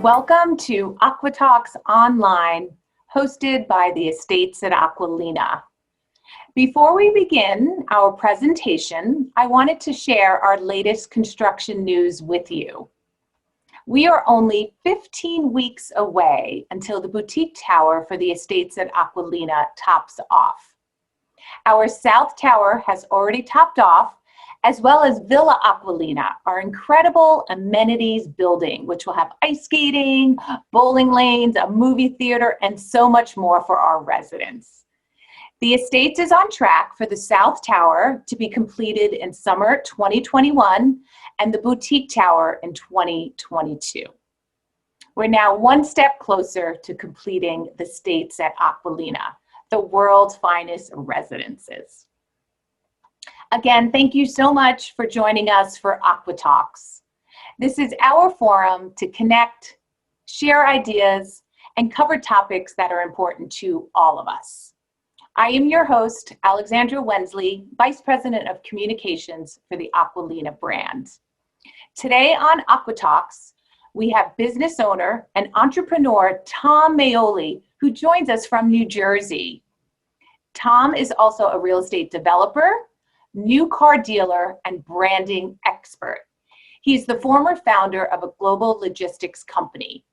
Welcome to AcquaTalks Online, hosted by the Estates at Aquilina. Before we begin our presentation, I wanted to share our latest construction news with you. We are only 15 weeks away until the boutique tower for the Estates at Aquilina tops off. Our South Tower has already topped off, as well as Villa Aquilina, our incredible amenities building, which will have ice skating, bowling lanes, a movie theater, and so much more for our residents. The Estates is on track for the South Tower to be completed in summer 2021 and the boutique tower in 2022. We're now one step closer to completing the Estates at Aquilina, the world's finest residences. Again, thank you so much for joining us for AcquaTalks. This is our forum to connect, share ideas, and cover topics that are important to all of us. I am your host, Alexandra Wensley, Vice President of Communications for the Aquilina brand. Today on AcquaTalks, we have business owner and entrepreneur Tom Maoli, who joins us from New Jersey. Tom is also a real estate developer, new car dealer, and branding expert. He's the former founder of a global logistics company.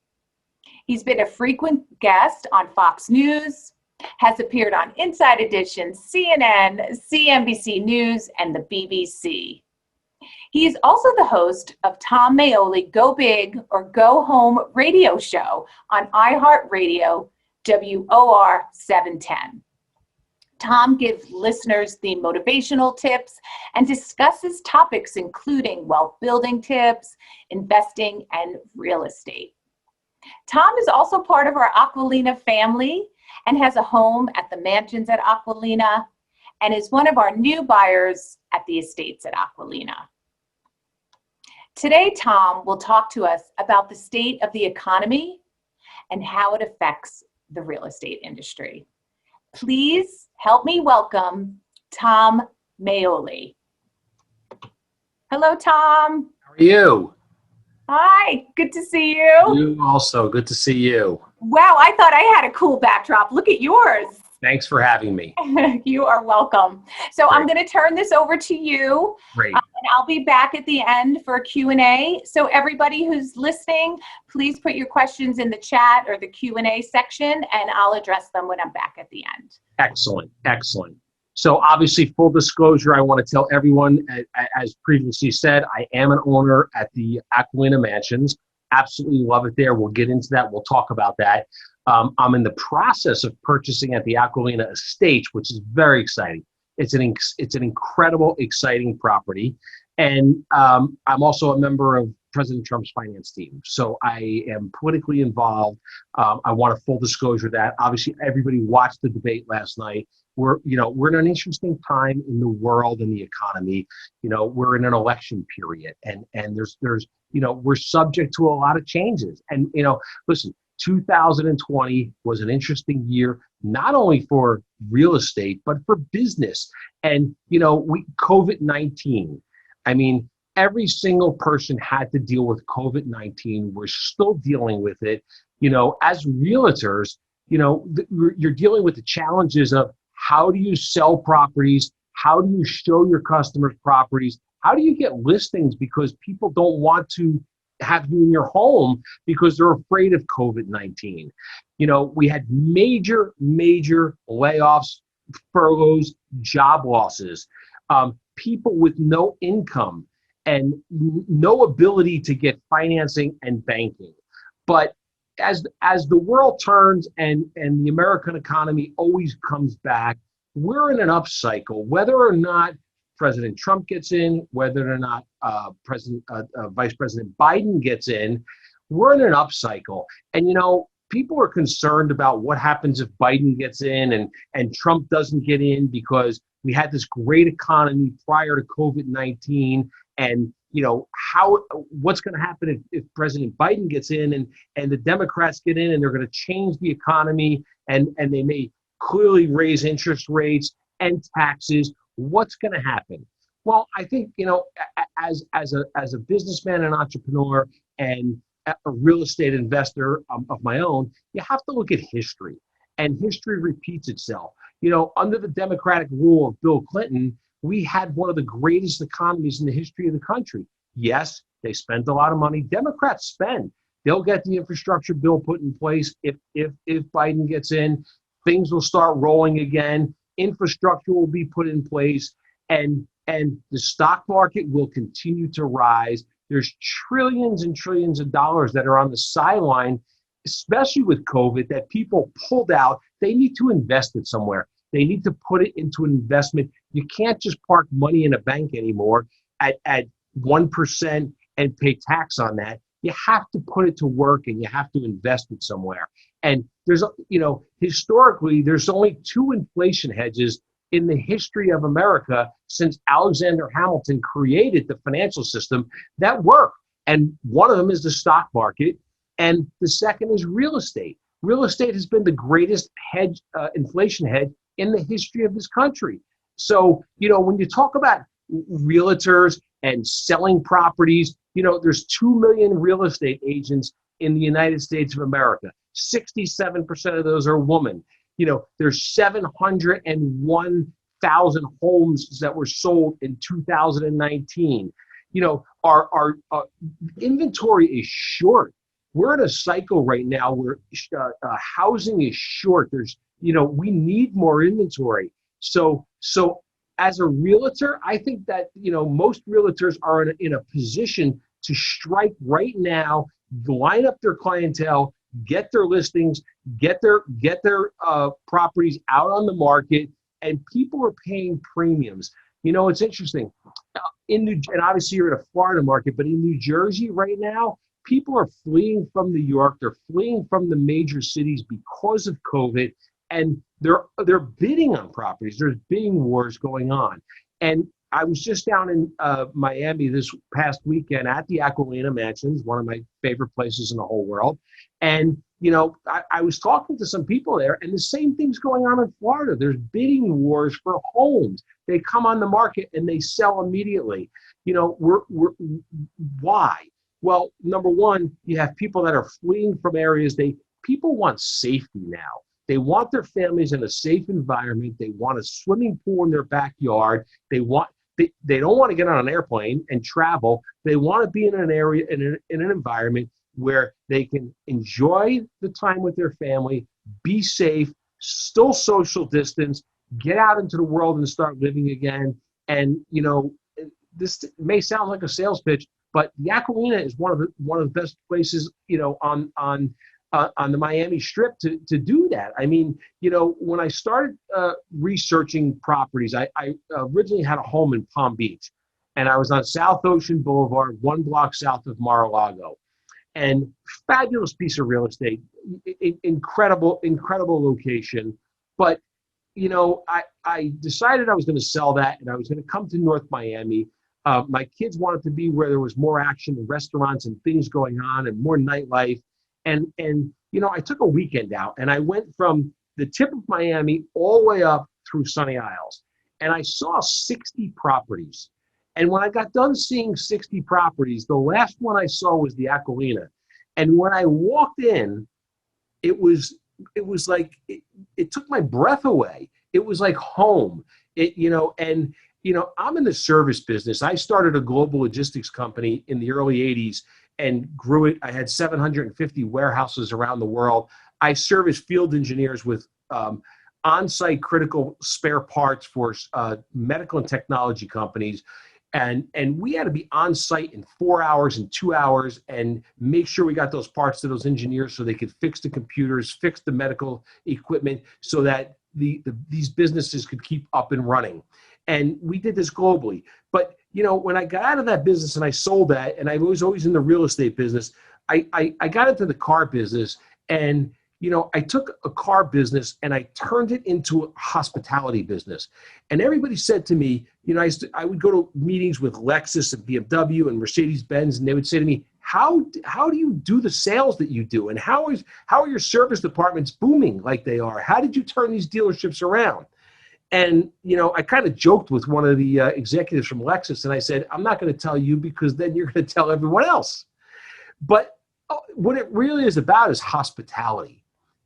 He's been a frequent guest on Fox News, has appeared on Inside Edition, CNN, CNBC News, and the BBC. He is also the host of Tom Maoli Go Big or Go Home radio show on iHeartRadio, WOR 710. Tom gives listeners the motivational tips and discusses topics including wealth building tips, investing, and real estate. Tom is also part of our Aquilina family and has a home at the Mansions at Aquilina and is one of our new buyers at the Estates at Aquilina. Today, Tom will talk to us about the state of the economy and how it affects the real estate industry. Please help me welcome Tom Maoli. Hello, Tom. How are you? Hi, good to see you. You also, good to see you. Wow, I thought I had a cool backdrop. Look at yours. Thanks for having me. You are welcome. So Great. I'm going to turn this over to you. Great. And I'll be back at the end for a Q&A. So everybody who's listening, please put your questions in the chat or the Q&A section, and I'll address them when I'm back at the end. Excellent, excellent. So obviously, full disclosure, I want to tell everyone, as previously said, I am an owner at the Aquilina Mansions. Absolutely love it there. We'll get into that. We'll talk about that. I'm in the process of purchasing at the Aquilina Estate, which is very exciting. It's an incredible, exciting property. And I'm also a member of President Trump's finance team. So I am politically involved. I want a full disclosure of that. Obviously, everybody watched the debate last night. We're in an interesting time in the world and the economy. We're in an election period, and there's we're subject to a lot of changes. And listen, 2020 was an interesting year, not only for real estate but for business. And COVID-19. I mean, every single person had to deal with COVID-19. We're still dealing with it. As realtors, you're dealing with the challenges of how do you sell properties? How do you show your customers properties? How do you get listings? Because people don't want to have you in your home because they're afraid of COVID-19. We had major layoffs, furloughs, job losses, people with no income and no ability to get financing and banking. But as the world turns and the American economy always comes back, we're in an upcycle. Whether or not President Trump gets in, whether or not Vice President Biden gets in, we're in an upcycle. And people are concerned about what happens if Biden gets in and Trump doesn't get in, because we had this great economy prior to COVID-19. And what's going to happen if President Biden gets in and the Democrats get in and they're going to change the economy and they may clearly raise interest rates and taxes. What's going to happen? Well, I think, as a businessman and entrepreneur, and a real estate investor of my own, you have to look at history. And history repeats itself. Under the Democratic rule of Bill Clinton, we had one of the greatest economies in the history of the country. Yes, they spent a lot of money. Democrats spend. They'll get the infrastructure bill put in place. If Biden gets in, things will start rolling again. Infrastructure will be put in place, and the stock market will continue to rise. There's trillions and trillions of dollars that are on the sideline, especially with COVID, that people pulled out. They need to invest it somewhere. They need to put it into an investment. You can't just park money in a bank anymore at 1% and pay tax on that. You have to put it to work, and you have to invest it somewhere. And there's, historically, there's only 2 inflation hedges in the history of America since Alexander Hamilton created the financial system that work. And one of them is the stock market, and the second is real estate. Real estate has been the greatest hedge, inflation hedge in the history of this country. So, when you talk about realtors and selling properties, there's 2 million real estate agents in the United States of America. 67% of those are women. There's 701,000 homes that were sold in 2019. Our inventory is short. We're in a cycle right now where housing is short. We need more inventory. So as a realtor, I think that, most realtors are in a position to strike right now, line up their clientele, get their listings, get their properties out on the market, and people are paying premiums. It's interesting. And obviously you're in a Florida market, but in New Jersey right now, people are fleeing from New York. They're fleeing from the major cities because of COVID, and they're bidding on properties. There's bidding wars going on. And I was just down in Miami this past weekend at the AcquaTalks Mansions, one of my favorite places in the whole world. And, I was talking to some people there, and the same thing's going on in Florida. There's bidding wars for homes. They come on the market and they sell immediately. Why? Well, number one, you have people that are fleeing from areas. People want safety now. They want their families in a safe environment. They want a swimming pool in their backyard. They don't want to get on an airplane and travel. They want to be in an area, in an environment where they can enjoy the time with their family, be safe, still social distance, get out into the world and start living again. And, this may sound like a sales pitch, but the AcquaTalks is one of the best places, on the Miami Strip to do that. I mean, when I started researching properties, I originally had a home in Palm Beach, and I was on South Ocean Boulevard, 1 block south of Mar-a-Lago, and fabulous piece of real estate, incredible location. But, I decided I was going to sell that, and I was going to come to North Miami. My kids wanted to be where there was more action and restaurants and things going on and more nightlife. And I took a weekend out, and I went from the tip of Miami all the way up through Sunny Isles, and I saw 60 properties. And when I got done seeing 60 properties, the last one I saw was the AcquaTalks. And when I walked in, it was like it took my breath away. It was like home. I'm in the service business. I started a global logistics company in the early 80s and grew it. I had 750 warehouses around the world. I service field engineers with on-site critical spare parts for medical and technology companies. And we had to be on site in 4 hours and 2 hours and make sure we got those parts to those engineers so they could fix the computers, fix the medical equipment so that these businesses could keep up and running. And we did this globally. But, when I got out of that business and I sold that, and I was always in the real estate business, I got into the car business, and I took a car business and I turned it into a hospitality business. And everybody said to me, I would go to meetings with Lexus and BMW and Mercedes-Benz, and they would say to me, how do you do the sales that you do? And how are your service departments booming like they are? How did you turn these dealerships around? And, I kind of joked with one of the executives from Lexus, and I said, I'm not going to tell you because then you're going to tell everyone else. But What it really is about is hospitality.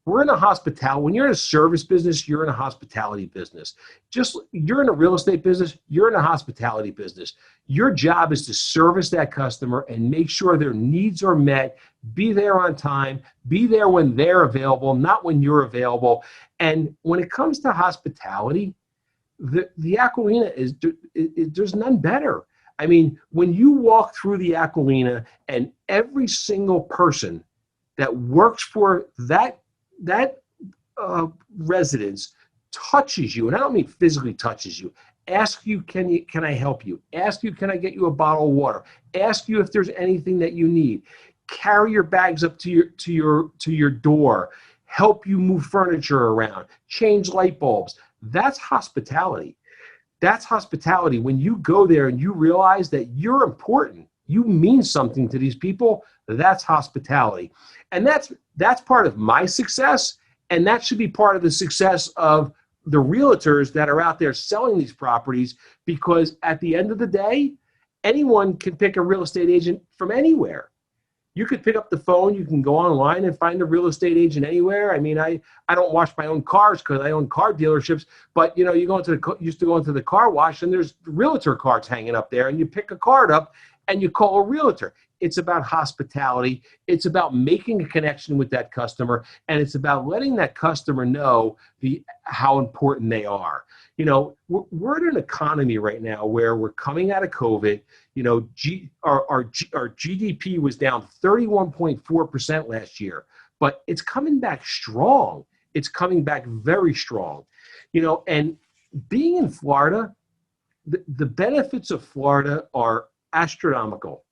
We're in a hospitality. When you're in a service business, you're in a hospitality business. Just you're in a real estate business, you're in a hospitality business. Your job is to service that customer and make sure their needs are met. Be there on time. Be there when they're available, not when you're available. And when it comes to hospitality, the Aquilina there's none better. I mean, when you walk through the Aquilina and every single person that works for that residence touches you, and I don't mean physically touches you, ask you, can I help you? Ask you, can I get you a bottle of water? Ask you if there's anything that you need. Carry your bags up to your door. Help you move furniture around. Change light bulbs. That's hospitality. That's hospitality. When you go there and you realize that you're important, you mean something to these people, that's hospitality. And that's part of my success, and that should be part of the success of the realtors that are out there selling these properties, because at the end of the day, anyone can pick a real estate agent from anywhere. You could pick up the phone, you can go online and find a real estate agent anywhere. I mean, I don't wash my own cars because I own car dealerships, but you know, used to go into the car wash and there's realtor cards hanging up there, and you pick a card up and you call a realtor. It's about hospitality. It's about making a connection with that customer, and it's about letting that customer know how important they are. You know, we're in an economy right now where we're coming out of COVID. You know, our GDP was down 31.4% last year, but it's coming back strong. It's coming back very strong. You know, and being in Florida, the benefits of Florida are astronomical.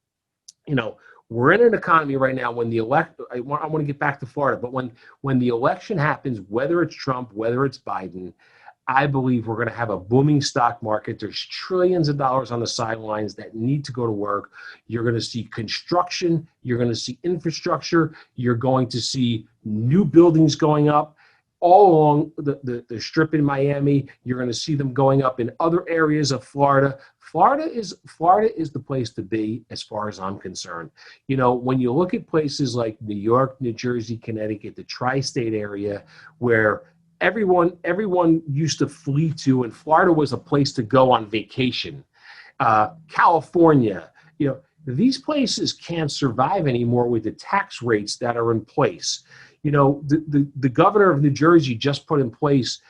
You know, we're in an economy right now when I want to get back to Florida, but when the election happens, whether it's Trump, whether it's Biden, I believe we're going to have a booming stock market. There's trillions of dollars on the sidelines that need to go to work. You're going to see construction. You're going to see infrastructure. You're going to see new buildings going up all along the strip in Miami. You're going to see them going up in other areas of Florida. Florida is the place to be as far as I'm concerned. You know, when you look at places like New York, New Jersey, Connecticut, the tri-state area, where everyone used to flee to, and Florida was a place to go on vacation. California, you know, these places can't survive anymore with the tax rates that are in place. You know, the governor of New Jersey just put in place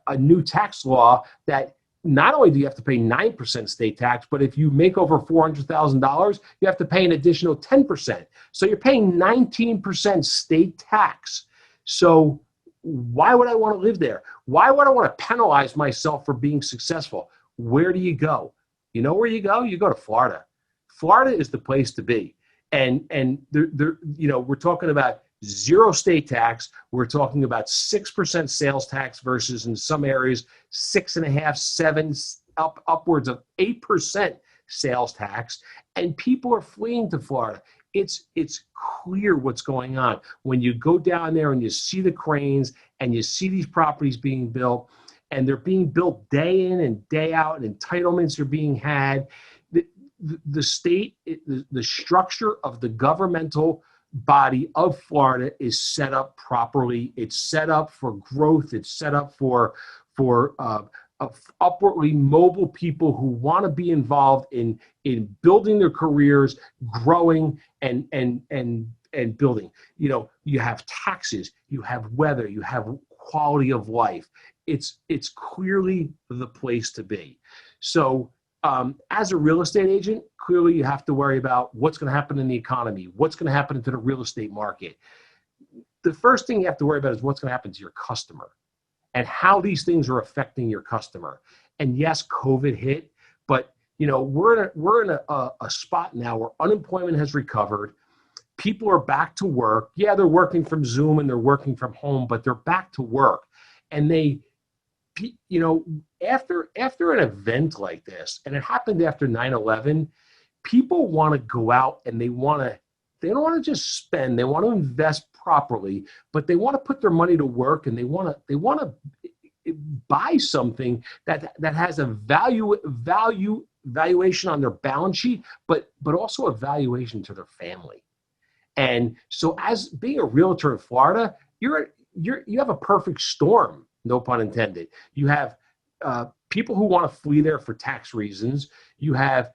a new tax law that not only do you have to pay 9% state tax, but if you make over $400,000, you have to pay an additional 10%. So you're paying 19% state tax. So why would I want to live there? Why would I want to penalize myself for being successful? Where do you go? You know where you go? You go to Florida. Florida is the place to be. And you know, we're talking about zero state tax. We're talking about 6% sales tax versus in some areas 6.5%, 7%, upwards of 8% sales tax. And people are fleeing to Florida. It's clear what's going on when you go down there and you see the cranes and you see these properties being built, and they're being built day in and day out, and entitlements are being had. The state, the structure of the governmental body of Florida is set up properly. It's set up for growth. It's set up for upwardly mobile people who want to be involved in building their careers, growing and building. You know, you have taxes, you have weather, you have quality of life. It's clearly the place to be. So as a real estate agent, clearly you have to worry about what's going to happen in the economy, what's going to happen to the real estate market. The first thing you have to worry about is what's going to happen to your customer and how these things are affecting your customer. And yes, COVID hit, but you know, we're in a spot now where unemployment has recovered. People are back to work. Yeah, they're working from Zoom and they're working from home, but they're back to work. And you know, after an event like this, and it happened after 9/11, people want to go out and they don't want to just spend, they want to invest properly, but they want to put their money to work, and they want to buy something that has a valuation on their balance sheet, but also a valuation to their family. And so as being a realtor in Florida, you have a perfect storm, no pun intended. You have people who want to flee there for tax reasons. You have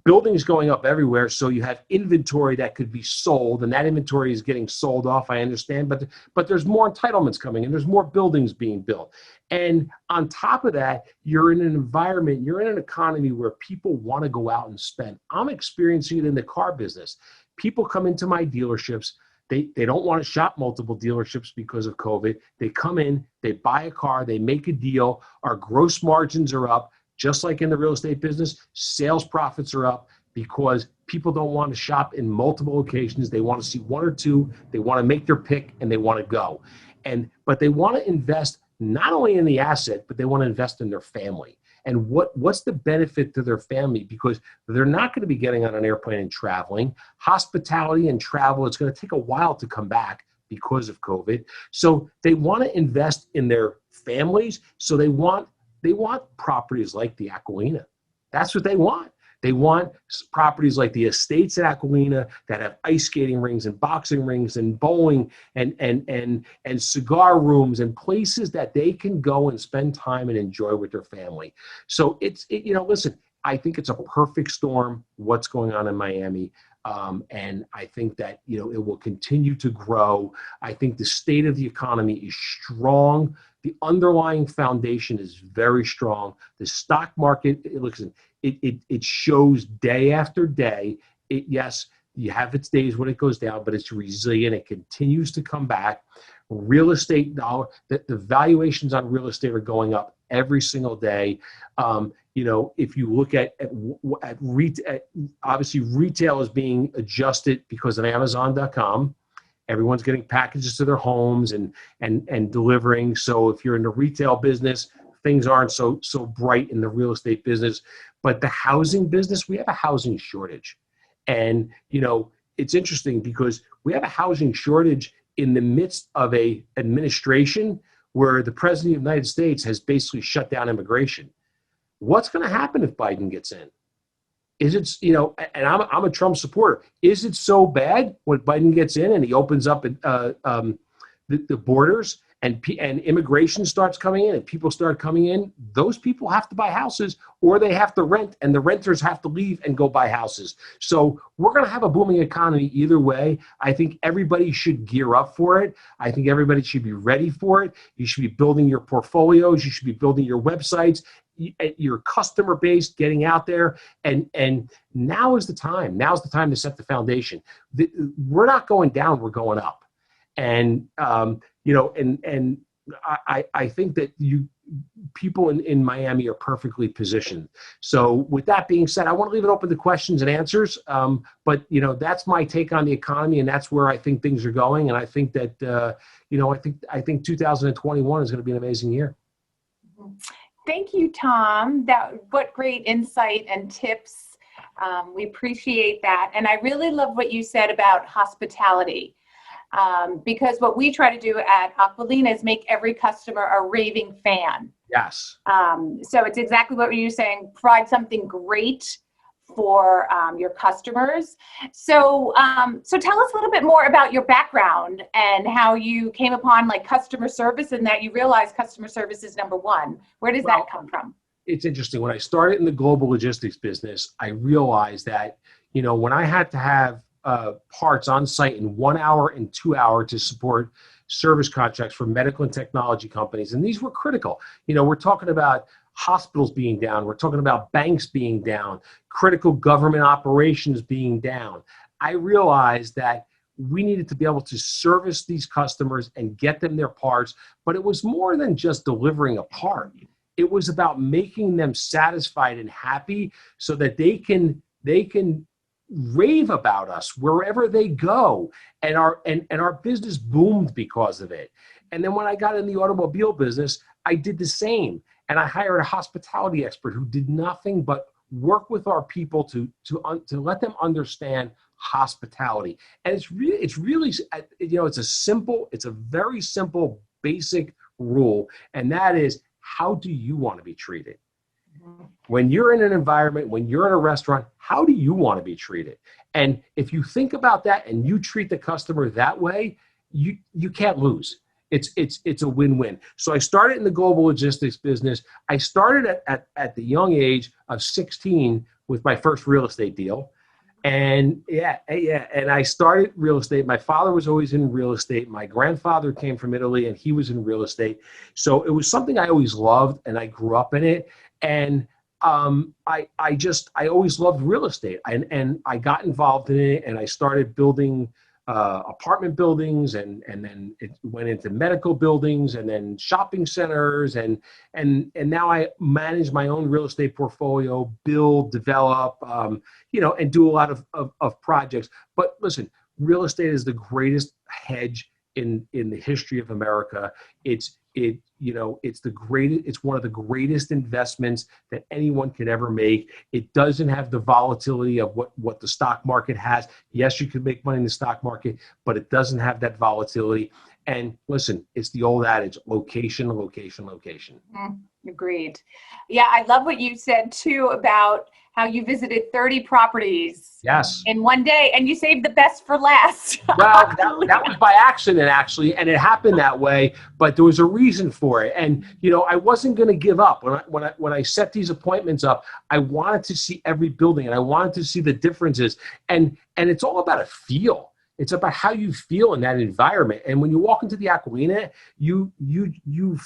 buildings going up everywhere, so you have inventory that could be sold, and that inventory is getting sold off, I understand, but there's more entitlements coming, and there's more buildings being built. And on top of that, you're in an environment, you're in an economy where people want to go out and spend. I'm experiencing it in the car business. People come into my dealerships. They don't want to shop multiple dealerships because of COVID. They come in, they buy a car, they make a deal. Our gross margins are up. Just like in the real estate business, sales profits are up because people don't want to shop in multiple locations. They want to see one or two. They want to make their pick and they want to go. But they want to invest not only in the asset, but they want to invest in their family. And what's the benefit to their family? Because they're not going to be getting on an airplane and traveling. Hospitality and travel, it's going to take a while to come back because of COVID. So they want to invest in their families. So they want properties like the Aqualina. That's what they want. They want properties like the estates at Aqualina that have ice skating rings and boxing rings and bowling and cigar rooms and places that they can go and spend time and enjoy with their family. So listen, I think it's a perfect storm what's going on in Miami. And I think that, it will continue to grow. I think the state of the economy is strong. The underlying foundation is very strong. The stock market, it shows day after day. Yes, you have its days when it goes down, but it's resilient. It continues to come back. Real estate, the valuations on real estate are going up every single day. If you look at obviously retail is being adjusted because of Amazon.com. Everyone's getting packages to their homes and delivering. So if you're in the retail business, things aren't so bright in the real estate business. But the housing business, we have a housing shortage. And, it's interesting because we have a housing shortage in the midst of a administration where the president of the United States has basically shut down immigration. What's going to happen if Biden gets in? Is it, and I'm a Trump supporter. Is it so bad when Biden gets in and he opens up the borders and immigration starts coming in and people start coming in? Those people have to buy houses or they have to rent, and the renters have to leave and go buy houses. So we're going to have a booming economy either way. I think everybody should gear up for it. I think everybody should be ready for it. You should be building your portfolios. You should be building your websites, your customer base, getting out there. And now is the time. Now's the time to set the foundation. We're not going down. We're going up. And, I think that people in Miami are perfectly positioned. So with that being said, I want to leave it open to questions and answers. But that's my take on the economy, and that's where I think things are going. And I think that, I think 2021 is going to be an amazing year. Thank you, Tom. What great insight and tips. We appreciate that. And I really love what you said about hospitality. Because what we try to do at Aqualina is make every customer a raving fan. Yes. So it's exactly what you're saying. Provide something great for your customers. So tell us a little bit more about your background and how you came upon customer service and that you realized customer service is number one. Where does that come from? It's interesting. When I started in the global logistics business, I realized that, when I had to have parts on site in 1 hour and 2 hours to support service contracts for medical and technology companies. And these were critical. We're talking about hospitals being down. We're talking about banks being down, critical government operations being down. I realized that we needed to be able to service these customers and get them their parts, but it was more than just delivering a part. It was about making them satisfied and happy so that they can rave about us wherever they go, and our business boomed because of it. And then when I got in the automobile business, I did the same, and I hired a hospitality expert who did nothing but work with our people to let them understand hospitality. And it's really it's a very simple basic rule, and that is, how do you want to be treated? When you're in an environment, when you're in a restaurant, how do you want to be treated? And if you think about that and you treat the customer that way, you can't lose. It's a win-win. So I started in the global logistics business. I started at the young age of 16 with my first real estate deal. And and I started real estate. My father was always in real estate. My grandfather came from Italy and he was in real estate. So it was something I always loved and I grew up in it. And I always loved real estate and I got involved in it and I started building apartment buildings and then it went into medical buildings and then shopping centers and now I manage my own real estate portfolio, build, develop, and do a lot of projects. But listen, real estate is the greatest hedge in the history of America. It's one of the greatest investments that anyone could ever make. It doesn't have the volatility of what the stock market has. Yes, you can make money in the stock market, but it doesn't have that volatility. And listen, it's the old adage, location, location, location. Agreed. Yeah, I love what you said too about how you visited 30 properties in one day and you saved the best for last. Well, that was by accident actually, and it happened that way, but there was a reason for it. And I wasn't going to give up. When I set these appointments up, I wanted to see every building and I wanted to see the differences. And it's all about a feel. It's about how you feel in that environment. And when you walk into the Aqualina, you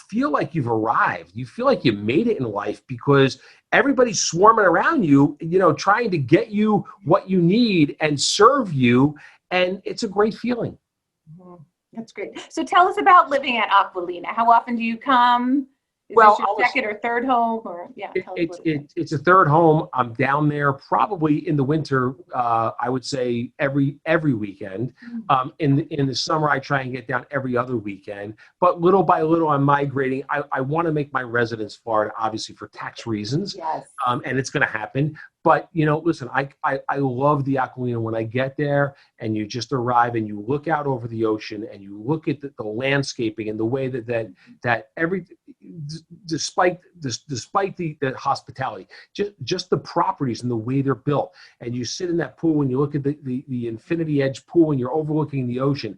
feel like you've arrived. You feel like you made it in life because everybody's swarming around you, trying to get you what you need and serve you. And it's a great feeling. That's great. So tell us about living at Aqualina. How often do you come? Is this your second or third home? Or it's a third home. I'm down there probably in the winter. I would say every weekend. In the summer, I try and get down every other weekend. But little by little, I'm migrating. I want to make my residence Florida, obviously for tax reasons. Yes. And it's going to happen. But listen, I love the Aqualina. When I get there and you just arrive and you look out over the ocean and you look at the landscaping and the way that despite the hospitality, just the properties and the way they're built, and you sit in that pool and you look at the infinity edge pool and you're overlooking the ocean.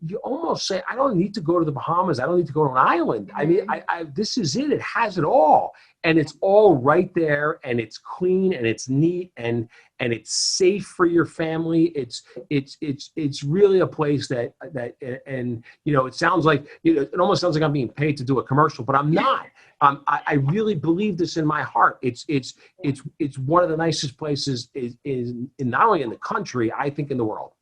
You almost say, I don't need to go to the Bahamas. I don't need to go to an island. I mean, this is it. It has it all. And it's all right there. And it's clean and it's neat and it's safe for your family. It's really a place that it sounds like, it almost sounds like I'm being paid to do a commercial, but I'm not. I really believe this in my heart. It's one of the nicest places in not only in the country, I think in the world.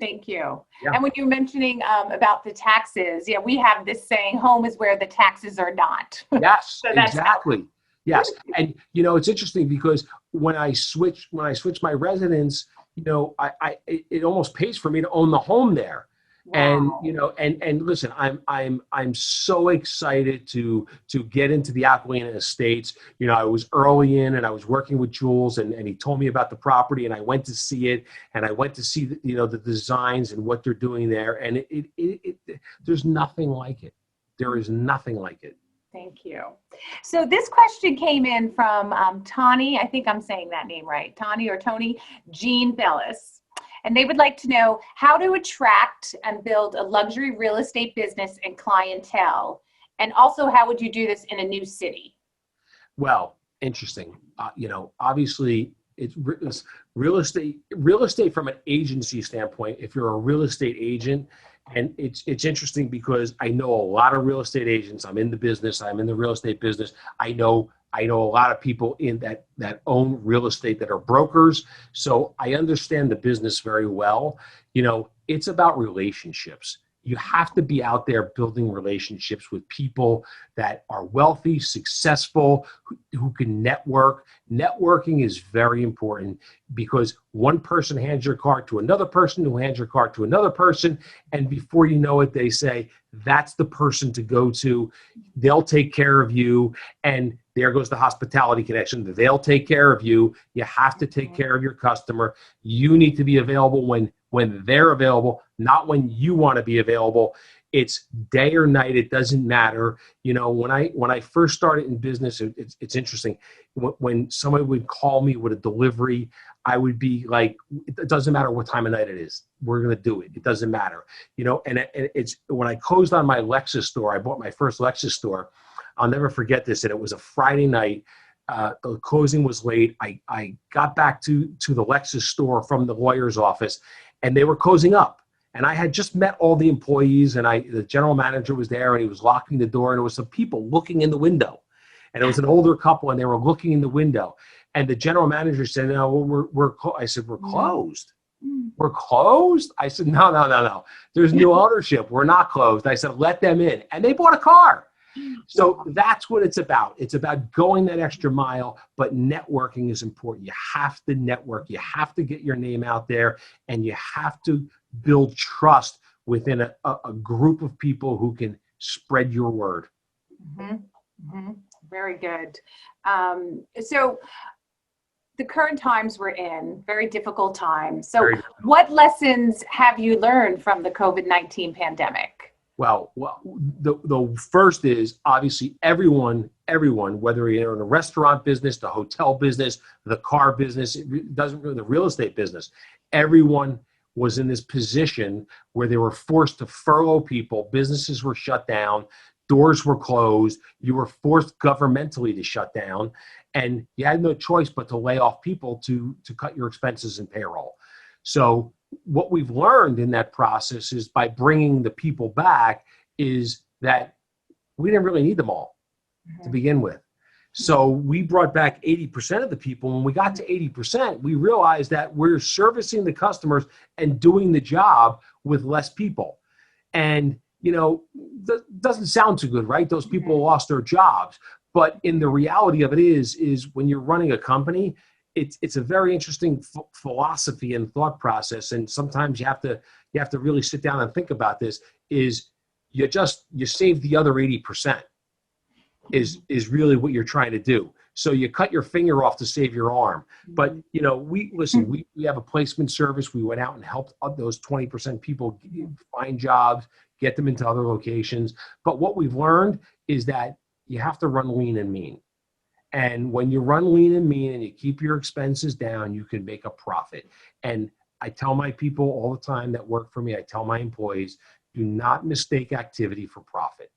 Thank you. Yeah. And when you're mentioning about the taxes, we have this saying, home is where the taxes are not. Yes, so exactly. Yes. And, it's interesting because when I switch my residence, it almost pays for me to own the home there. Wow. And listen, I'm so excited to get into the Aqualina Estates. I was early in and I was working with Jules and he told me about the property and I went to see it and I went to see the designs and what they're doing there. And there's nothing like it. There is nothing like it. Thank you. So this question came in from Tani. I think I'm saying that name right. Tani or Tony Jean Bellis. And they would like to know how to attract and build a luxury real estate business and clientele. And also, how would you do this in a new city? Well, interesting. Obviously, it's real estate from an agency standpoint. If you're a real estate agent, and it's interesting because I know a lot of real estate agents. I'm in the business. I'm in the real estate business. I know a lot of people in that own real estate that are brokers. So I understand the business very well. It's about relationships. You have to be out there building relationships with people that are wealthy, successful, who can network. Networking is very important because one person hands your card to another person who hands your card to another person. And before you know it, they say, that's the person to go to. They'll take care of you. And there goes the hospitality connection. They'll take care of you. You have to take care of your customer. You need to be available when they're available, not when you want to be available. It's day or night. It doesn't matter. When I first started in business, it's interesting. When somebody would call me with a delivery, I would be like, it doesn't matter what time of night it is. We're going to do it. It doesn't matter. And it's when I closed on my Lexus store, I bought my first Lexus store. I'll never forget this. And it was a Friday night. The closing was late. I got back to the Lexus store from the lawyer's office, and they were closing up. And I had just met all the employees, and the general manager was there, and he was locking the door, and there was some people looking in the window. And it was an older couple, and they were looking in the window. And the general manager said, "No, I said, "We're closed. We're closed?" I said, No. There's new ownership. We're not closed. I said, "Let them in." And they bought a car. So that's what it's about. It's about going that extra mile, but networking is important. You have to network. You have to get your name out there, and you have to build trust within a group of people who can spread your word. Mm-hmm. Mm-hmm. Very good. So the current times we're in, very difficult times. So what lessons have you learned from the COVID-19 pandemic? Well, the first is obviously everyone, whether you're in a restaurant business, the hotel business, the car business, it doesn't really, the real estate business, everyone was in this position where they were forced to furlough people. Businesses were shut down. Doors were closed. You were forced governmentally to shut down, and you had no choice but to lay off people to cut your expenses and payroll. So what we've learned in that process is by bringing the people back is that we didn't really need them all to begin with. So we brought back 80% of the people. When we got to 80%, we realized that we're servicing the customers and doing the job with less people. And, that doesn't sound too good, right? Those people lost their jobs. But in the reality of it is when you're running a company, it's a very interesting philosophy and thought process. And sometimes you have to really sit down and think about this. Is you save the other 80% is really what you're trying to do. So you cut your finger off to save your arm. But we have a placement service. We went out and helped those 20% people find jobs, get them into other locations. But what we've learned is that you have to run lean and mean. And when you run lean and mean and you keep your expenses down, you can make a profit. And I tell my people all the time that work for me, I tell my employees, do not mistake activity for profit.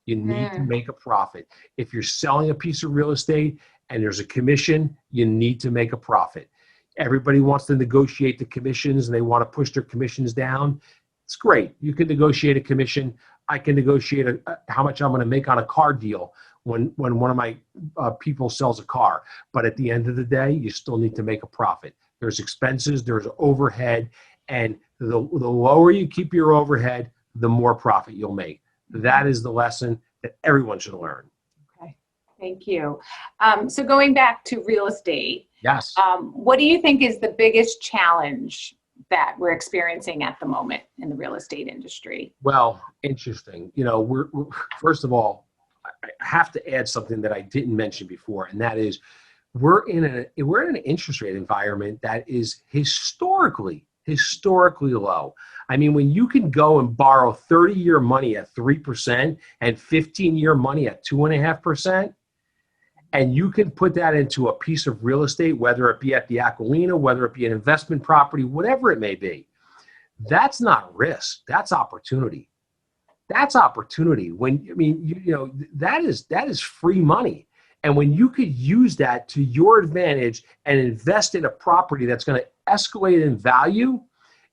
You need to make a profit. If you're selling a piece of real estate and there's a commission, you need to make a profit. Everybody wants to negotiate the commissions and they want to push their commissions down. It's great. You can negotiate a commission. I can negotiate how much I'm going to make on a car deal when one of my people sells a car. But at the end of the day, you still need to make a profit. There's expenses, there's overhead, and the lower you keep your overhead, the more profit you'll make. That is the lesson that everyone should learn. Okay, thank you. So going back to real estate, yes. What do you think is the biggest challenge that we're experiencing at the moment in the real estate industry? Well, interesting. We're first of all, I have to add something that I didn't mention before, and that is we're in an interest rate environment that is historically low. I mean, when you can go and borrow 30-year money at 3% and 15-year money at 2.5%, and you can put that into a piece of real estate, whether it be at the Aqualina, whether it be an investment property, whatever it may be, that's not risk. That's opportunity. That's opportunity. That is free money. And when you could use that to your advantage and invest in a property that's going to escalate in value,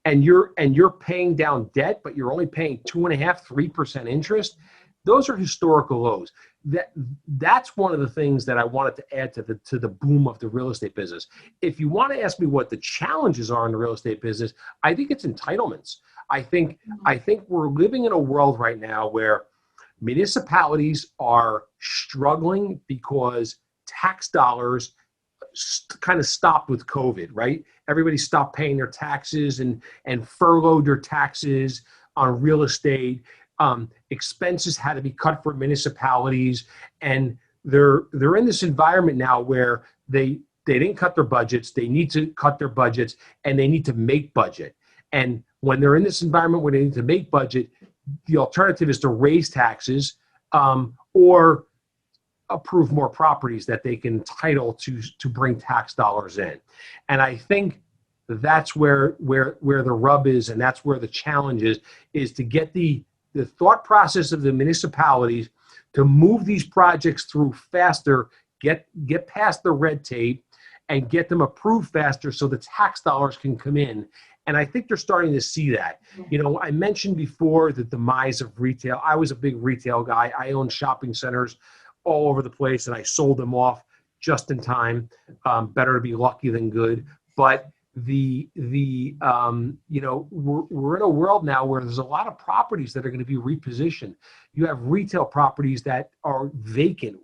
and you're paying down debt, but you're only paying 2.5%, 3% interest, those are historical lows. That's one of the things that I wanted to add to the boom of the real estate business. If you want to ask me what the challenges are in the real estate business, I think it's entitlements. I think we're living in a world right now where municipalities are struggling because tax dollars kind of stopped with COVID, right? Everybody stopped paying their taxes and furloughed their taxes on real estate. Expenses had to be cut for municipalities, and they're in this environment now where they didn't cut their budgets. They need to cut their budgets, and they need to make budget. And when they're in this environment where they need to make budget, the alternative is to raise taxes, or approve more properties that they can title to bring tax dollars in. And I think that's where the rub is, and that's where the challenge is to get the thought process of the municipalities to move these projects through faster, get past the red tape, and get them approved faster so the tax dollars can come in. And I think they're starting to see that. I mentioned before the demise of retail. I was a big retail guy. I owned shopping centers all over the place, and I sold them off just in time. Better to be lucky than good. But we're in a world now where there's a lot of properties that are going to be repositioned. You have retail properties that are vacant,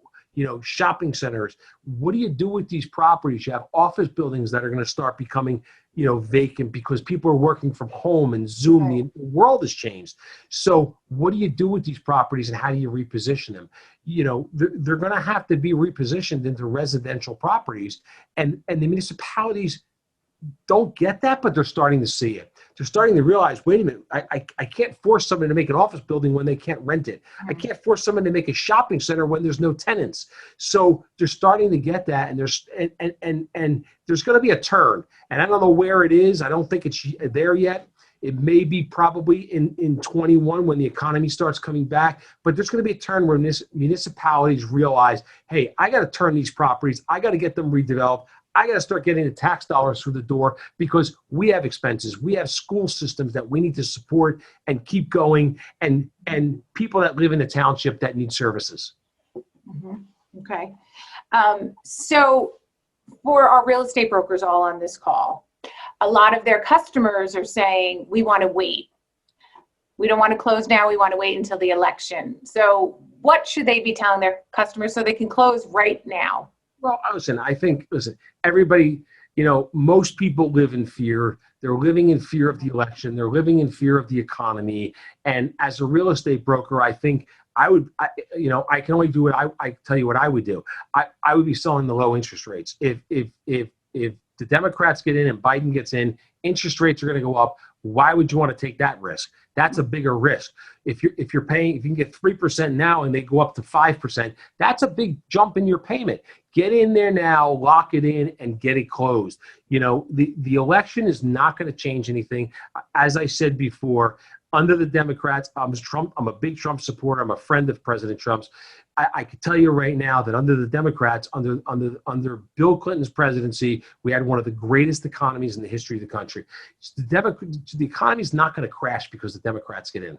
shopping centers. What do you do with these properties? You have office buildings that are going to start becoming, vacant because people are working from home and Zoom. Right. The world has changed. So what do you do with these properties, and how do you reposition them? They're going to have to be repositioned into residential properties, and the municipalities don't get that, but they're starting to see it. They're starting to realize, wait a minute, I can't force someone to make an office building when they can't rent it. I can't force someone to make a shopping center when there's no tenants. So they're starting to get that, and there's going to be a turn. And I don't know where it is. I don't think it's there yet. It may be probably in 21 when the economy starts coming back, but there's going to be a turn where municipalities realize, hey, I got to turn these properties. I got to get them redeveloped. I got to start getting the tax dollars through the door because we have expenses. We have school systems that we need to support and keep going, and people that live in the township that need services. Mm-hmm. Okay. So for our real estate brokers all on this call, a lot of their customers are saying, we want to wait. We don't want to close now. We want to wait until the election. So what should they be telling their customers so they can close right now? Well, everybody, most people live in fear. They're living in fear of the election. They're living in fear of the economy. And as a real estate broker, I think I can only do what I tell you what I would do. I would be selling the low interest rates. If the Democrats get in and Biden gets in, interest rates are going to go up. Why would you want to take that risk? That's a bigger risk. If you can get 3% now and they go up to 5%, that's a big jump in your payment. Get in there now, lock it in, and get it closed. The election is not going to change anything. As I said before, under the Democrats, I'm a big Trump supporter. I'm a friend of President Trump's. I can tell you right now that under the Democrats, under Bill Clinton's presidency, we had one of the greatest economies in the history of the country. The economy is not going to crash because the Democrats get in.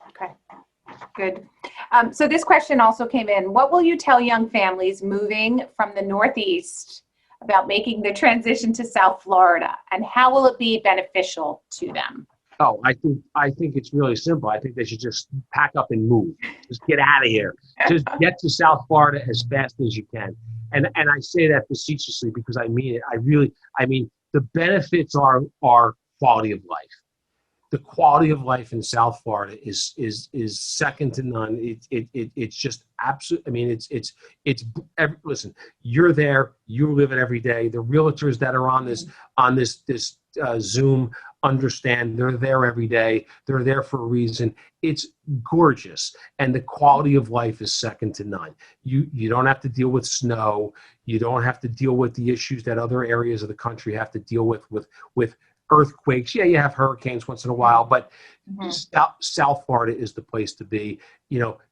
Okay, good. So this question also came in. What will you tell young families moving from the Northeast about making the transition to South Florida, and how will it be beneficial to them? Oh, I think it's really simple. I think they should just pack up and move. Just get out of here. Just get to South Florida as fast as you can. And I say that facetiously because I mean it. I mean the benefits are quality of life. The quality of life in South Florida is second to none. It's just absolute. I mean, listen, you're there, you live it every day. The realtors that are on this Zoom understand they're there every day. They're there for a reason. It's gorgeous, and the quality of life is second to none. You don't have to deal with snow. You don't have to deal with the issues that other areas of the country have to deal with earthquakes. Yeah, you have hurricanes once in a while, but South Florida is the place to be.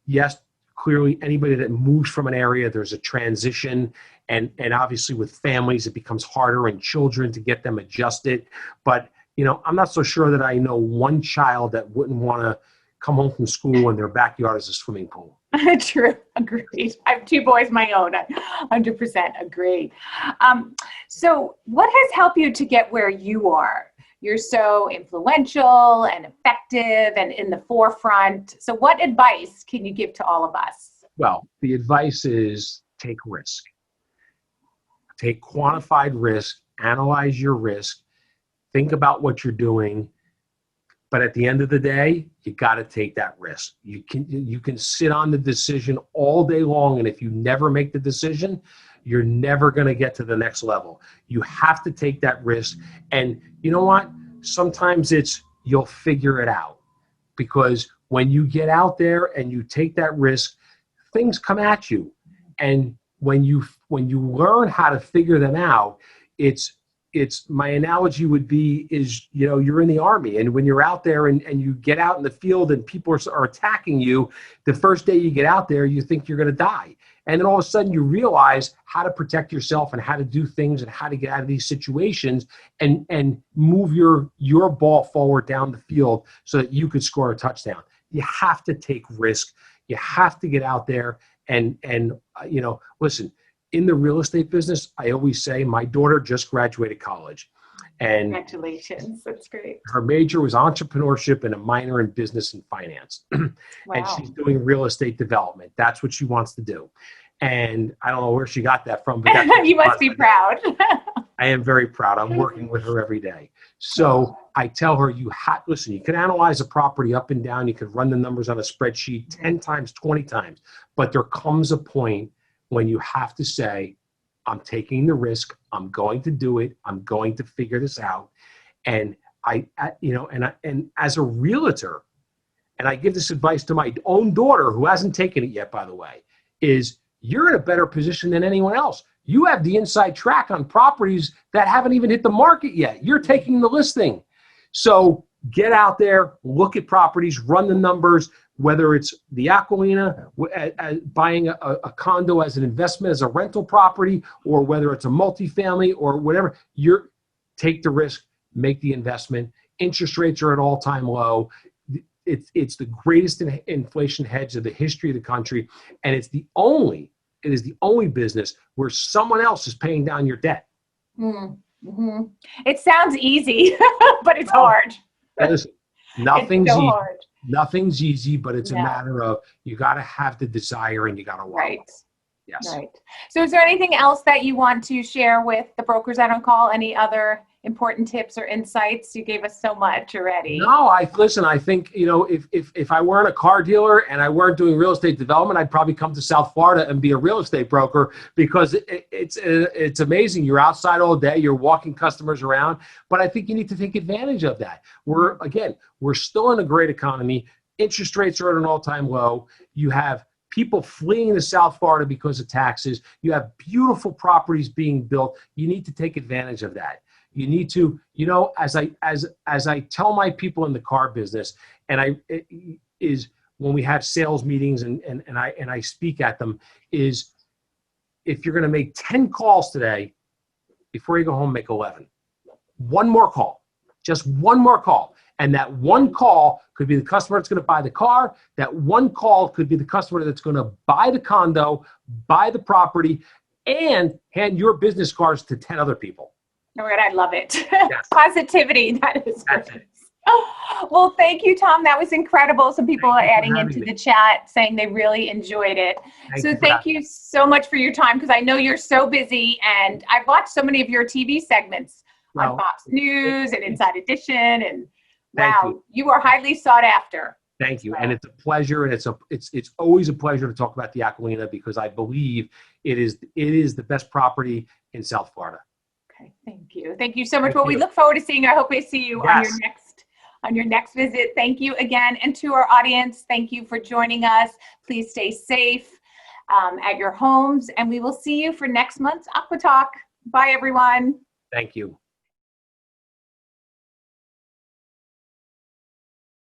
Yes, clearly anybody that moves from an area, there's a transition, and obviously with families, it becomes harder, and children to get them adjusted. But I'm not so sure that I know one child that wouldn't want to come home from school and their backyard is a swimming pool. True. Agreed. I have 2 boys my own. I 100% agree. So what has helped you to get where you are? You're so influential and effective and in the forefront. So what advice can you give to all of us? Well, the advice is take risk. Take quantified risk, analyze your risk, think about what you're doing. But at the end of the day, you got to take that risk. You can sit on the decision all day long, and if you never make the decision, you're never going to get to the next level. You have to take that risk. And you know what? Sometimes you'll figure it out. because when you get out there and you take that risk, things come at you. And when you learn how to figure them out, it's my analogy would be is, you're in the Army, and when you're out there and you get out in the field and people are attacking you, the first day you get out there, you think you're going to die. And then all of a sudden you realize how to protect yourself and how to do things and how to get out of these situations and move your ball forward down the field so that you could score a touchdown. You have to take risk. You have to get out there and listen, in the real estate business, I always say my daughter just graduated college. And congratulations. That's great. Her major was entrepreneurship and a minor in business and finance. Wow. And she's doing real estate development. That's what she wants to do. And I don't know where she got that from, but that's you must be proud. I am very proud. I'm working with her every day. So I tell her, listen, you can analyze a property up and down. You can run the numbers on a spreadsheet 10 times, 20 times. But there comes a point when you have to say, I'm taking the risk. I'm going to do it. I'm going to figure this out. And and as a realtor, and I give this advice to my own daughter who hasn't taken it yet, by the way, is you're in a better position than anyone else. You have the inside track on properties that haven't even hit the market yet. You're taking the listing. So get out there, look at properties, run the numbers, whether it's the Aqualina, buying a condo as an investment, as a rental property, or whether it's a multifamily or whatever, take the risk, make the investment. Interest rates are at all-time low. It's the greatest inflation hedge of the history of the country, and it is the only business where someone else is paying down your debt. Mm-hmm. It sounds easy, but it's hard. Nothing's it's so easy. Hard. Nothing's easy, but it's a matter of you got to have the desire and you got to work. Right. Yes. Right. So is there anything else that you want to share with the brokers out on call? Any other important tips or insights? You gave us so much already. No, I think, if I weren't a car dealer and I weren't doing real estate development, I'd probably come to South Florida and be a real estate broker, because it's amazing. You're outside all day, you're walking customers around, but I think you need to take advantage of that. We're still in a great economy. Interest rates are at an all-time low. You have people fleeing to South Florida because of taxes. You have beautiful properties being built. You need to take advantage of that. You need to, as I tell my people in the car business, is when we have sales meetings and I speak at them, is if you're going to make 10 calls today, before you go home, make 11. One more call, just one more call. And that one call could be the customer that's going to buy the car. That one call could be the customer that's going to buy the condo, buy the property, and hand your business cards to 10 other people. All right, I love it. Yes. Positivity, that is great. Well, thank you, Tom. That was incredible. Some people are adding into the chat saying they really enjoyed it. Thank you so much for your time, because I know you're so busy, and I've watched so many of your TV segments on Fox News and Inside Edition, and you are highly sought after. Thank you. And it's a pleasure, and it's always a pleasure to talk about the Aqualina, because I believe it is the best property in South Florida. Okay, thank you. Thank you so much. We look forward to seeing you. I hope we see you on your next visit. Thank you again. And to our audience, thank you for joining us. Please stay safe at your homes, and we will see you for next month's AcquaTalk. Bye, everyone. Thank you.